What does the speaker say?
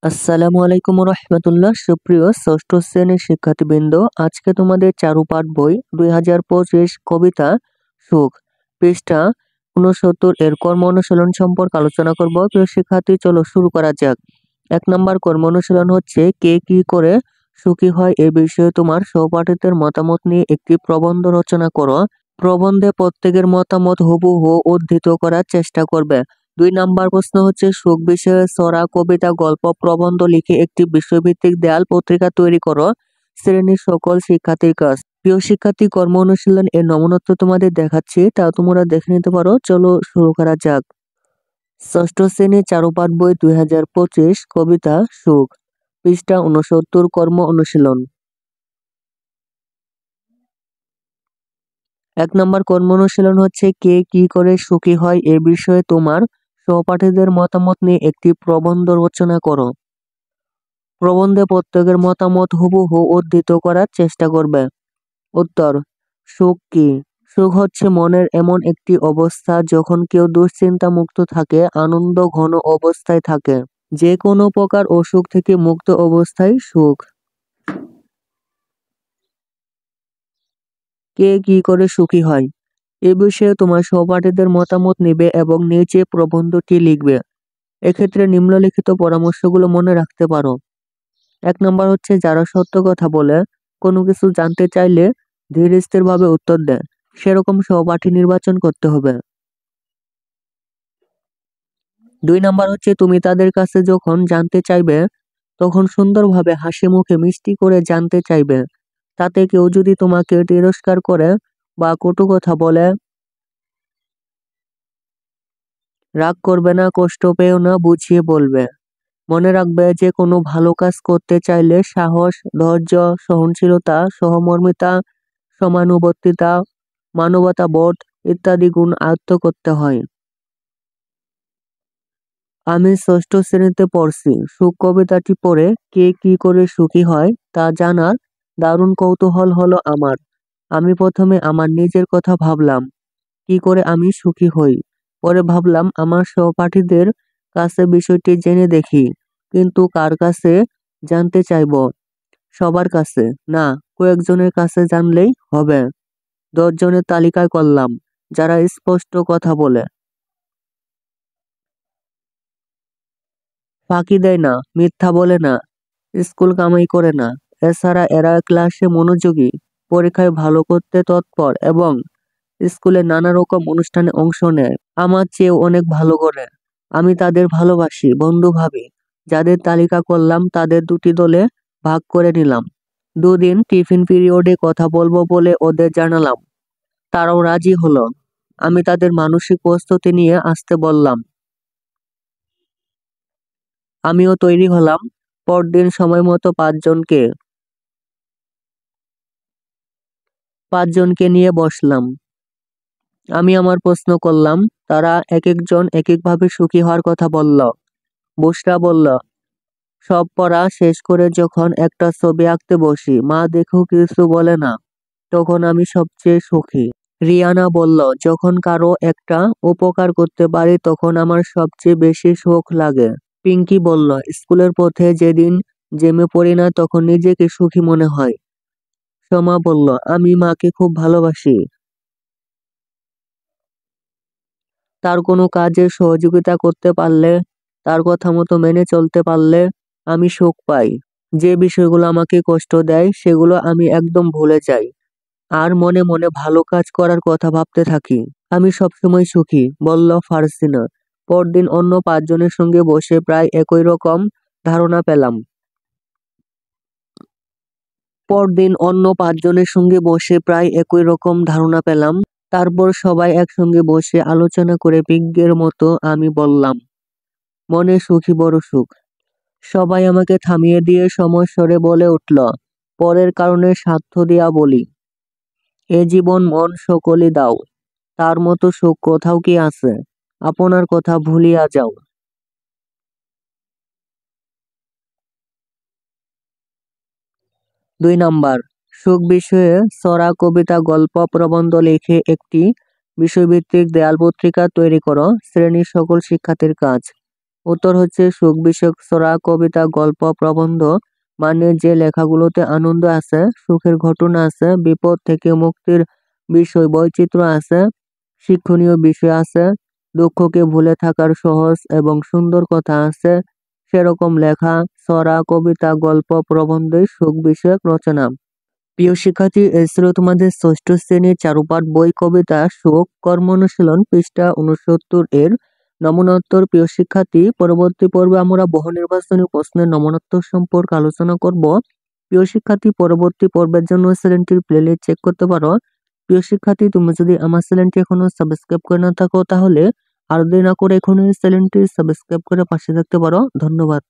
আসসালামু আলাইকুম রহমতুল্লাহ। সুপ্রিয় ষষ্ঠ শ্রেণীর শিক্ষার্থীবৃন্দ, আজকে তোমাদের চারুপাঠ বই 2025 কবিতা সুখ পৃষ্ঠা 69 এর কর্ম অনুশীলন সম্পর্কে আলোচনা করব। প্রিয় শিক্ষার্থী, চলো শুরু করা যাক। 1 নম্বর কর্ম অনুশীলন হচ্ছে কে কি করে সুখী হয় এ বিষয়ে তোমার সহপাঠীদের মতামত নিয়ে একটি প্রবন্ধ রচনা করো। প্রবন্ধে প্রত্যেকের মতামত হুবহু উদ্ধৃত করার চেষ্টা করবে। 2 নম্বর প্রশ্ন হচ্ছে সুখ বিষয়ে ছড়া, কবিতা, গল্প, প্রবন্ধ লিখে একটি বিষয়ভিত্তিক দেয়াল পত্রিকা তৈরি করো। শ্রেণীর সকল শিক্ষার্থীর কাজ। প্রিয় শিক্ষার্থী, কর্ম অনুশীলন এর নমুনাত্ব তোমাদের দেখাচ্ছি, তা তোমরা দেখে নিতে পারো। চলো শুরু করা যাক। ষষ্ঠ শ্রেণী চারুপাঠ বই 2025 কবিতা সুখ পৃষ্ঠা 69 কর্ম অনুশীলন। 1 নম্বর কর্ম অনুশীলন হচ্ছে কে কি করে সুখী হয় এ বিষয়ে তোমার সহপাঠীদের মতামত নিয়ে একটি প্রবন্ধ রচনা করো। প্রবন্ধে প্রত্যেকের মতামত হুবহু উদ্ধৃত করার চেষ্টা করবে। উত্তর: সুখ কি? সুখ হচ্ছে মনের এমন একটি অবস্থা যখন কেউ দুশ্চিন্তা মুক্ত থাকে, আনন্দ ঘন অবস্থায় থাকে। যে কোনো প্রকার অসুখ থেকে মুক্ত অবস্থায় সুখ। কে কি করে সুখী হয় এ বিষয়ে তোমার সহপাঠীদের মতামত নেবে এবং নিচে প্রবন্ধটি লিখবে। এক্ষেত্রে নিম্নলিখিত পরামর্শগুলো মনে রাখতে পারো। 1 নম্বর হচ্ছে যারা সত্য কথা বলে, কোনো কিছু জানতে চাইলে ধীর স্থিরভাবে উত্তর দেয়, সেরকম সহপাঠী নির্বাচন করতে হবে। 2 নম্বর হচ্ছে তুমি তাদের কাছে যখন জানতে চাইবে তখন সুন্দরভাবে হাসি মুখে মিষ্টি করে জানতে চাইবে। তাতে কেউ যদি তোমাকে তিরস্কার করে বা কটু কথা বলে রাগ করবে না, কষ্ট পেও না, বুঝিয়ে বলবে। মনে রাখবে যে কোনো ভালো কাজ করতে চাইলে সাহস, ধৈর্য, সহনশীলতা, সহমর্মিতা, সমানুবর্তিতা, মানবতাবোধ ইত্যাদি গুণ আয়ত্ত করতে হয়। আমি ষষ্ঠ শ্রেণীতে পড়ছি। সুখ কবিতাটি পড়ে কে কি করে সুখী হয় তা জানার দারুণ কৌতূহল হলো আমার। আমি প্রথমে আমার নিজের কথা ভাবলাম, কি করে আমি সুখী হই। পরে ভাবলাম আমার সহপাঠীদের কাছে বিষয়টি জেনে দেখি। কিন্তু কার কাছে জানতে চাইবো? সবার কাছে না, কয়েকজনের কাছে জানলেই হবে। 10 জনের তালিকা করলাম যারা স্পষ্ট কথা বলে, ফাঁকি দেয় না, মিথ্যা বলে না, স্কুল কামাই করে না। এছাড়া এরা ক্লাসে মনোযোগী, পরীক্ষায় ভালো করতে তৎপর এবং স্কুলে নানা রকম অনুষ্ঠানে অংশ নেয়। আমার চেয়েও অনেক ভালো করে। আমি তাদের ভালোবাসি, বন্ধু ভাবি। যাদের তালিকা করলাম তাদের 2টি দলে ভাগ করে নিলাম। 2 দিন টিফিন পিরিয়ডে কথা বলবো বলে ওদের জানালাম। তারাও রাজি হলো। আমি তাদের মানসিক প্রস্তুতি নিয়ে আসতে বললাম। আমিও তৈরি হলাম। পরদিন সময় মতো 5জনকে নিয়ে বসলাম। আমি আমার প্রশ্ন করলাম। তারা এক একজন এক একভাবে সুখী হওয়ার কথা বলল। বুশরা বলল, সব পড়া শেষ করে যখন একটা ছবি আঁকতে বসি, মা দেখেও কিছু বলে না, তখন আমি সবচেয়ে সুখী। রিয়ানা বলল, যখন কারো একটা উপকার করতে পারি তখন আমার সবচেয়ে বেশি সুখ লাগে। পিঙ্কি বলল, স্কুলের পথে যেদিন জ্যামে পড়ি না তখন নিজেকে সুখী মনে হয়। সোমা বলল, আমি মাকে খুব ভালোবাসি। তার কোনো কাজে সহযোগিতা করতে পারলে, তার কথা মতো মেনে চলতে পারলে আমি সুখ পাই। যে বিষয়গুলো আমাকে কষ্ট দেয় সেগুলো আমি একদম ভুলে যাই আর মনে মনে ভালো কাজ করার কথা ভাবতে থাকি। আমি সবসময় সুখী, বলল ফারসিনা। পরদিন অন্য 5জনের সঙ্গে বসে প্রায় একই রকম ধারণা পেলাম। তারপর সবাই একসঙ্গে বসে আলোচনা করে বিজ্ঞের মতো আমি বললাম, মনে সুখী বড় সুখ। সবাই আমাকে থামিয়ে দিয়ে সমস্বরে বলে উঠল, পরের কারণে স্বার্থ দিয়া বলি, এ জীবন মন সকলই দাও, তার মতো সুখ কোথাও কি আছে? আপনার কথা ভুলিয়া যাও। 2 নম্বর সুখ বিষয়ে ছড়া, কবিতা, গল্প, প্রবন্ধ লিখে একটি বিষয়ভিত্তিক দেয়াল পত্রিকা তৈরি করো। শ্রেণীর সকল শিক্ষার্থীর কাজ। উত্তর হচ্ছে সুখ বিষয়ক ছড়া, কবিতা, গল্প, প্রবন্ধ। মানে যে লেখাগুলোতে আনন্দ আছে, সুখের ঘটনা আছে, বিপদ থেকে মুক্তির বিষয় বৈচিত্র্য আছে, শিক্ষণীয় বিষয় আছে, দুঃখকে ভুলে থাকার সহজ এবং সুন্দর কথা আছে, সেরকম লেখা, ছড়া, কবিতা, গল্প, প্রবন্ধই সুখ বিষয়ক রচনা। প্রিয় শিক্ষার্থী, এই ছিল তোমাদের ষষ্ঠ শ্রেণীর চারুপাঠ বই কবিতা সুখ কর্ম অনুশীলন পৃষ্ঠা 69 এর নমুনোত্তর। প্রিয় শিক্ষার্থী, পরবর্তী পর্বে আমরা বহু নির্বাচনী প্রশ্নের নমুনোত্তর সম্পর্কে আলোচনা করব। প্রিয় শিক্ষার্থী, পরবর্তী পর্বের জন্য চ্যানেলটির প্লেলিস্ট চেক করতে পারো। প্রিয় শিক্ষার্থী, তুমি যদি আমার চ্যানেলটি এখনো সাবস্ক্রাইব করে না থাকো তাহলে আর দেরি না করে এখনই চ্যানেলটি সাবস্ক্রাইব করে পাশে থাকতে পারো। ধন্যবাদ।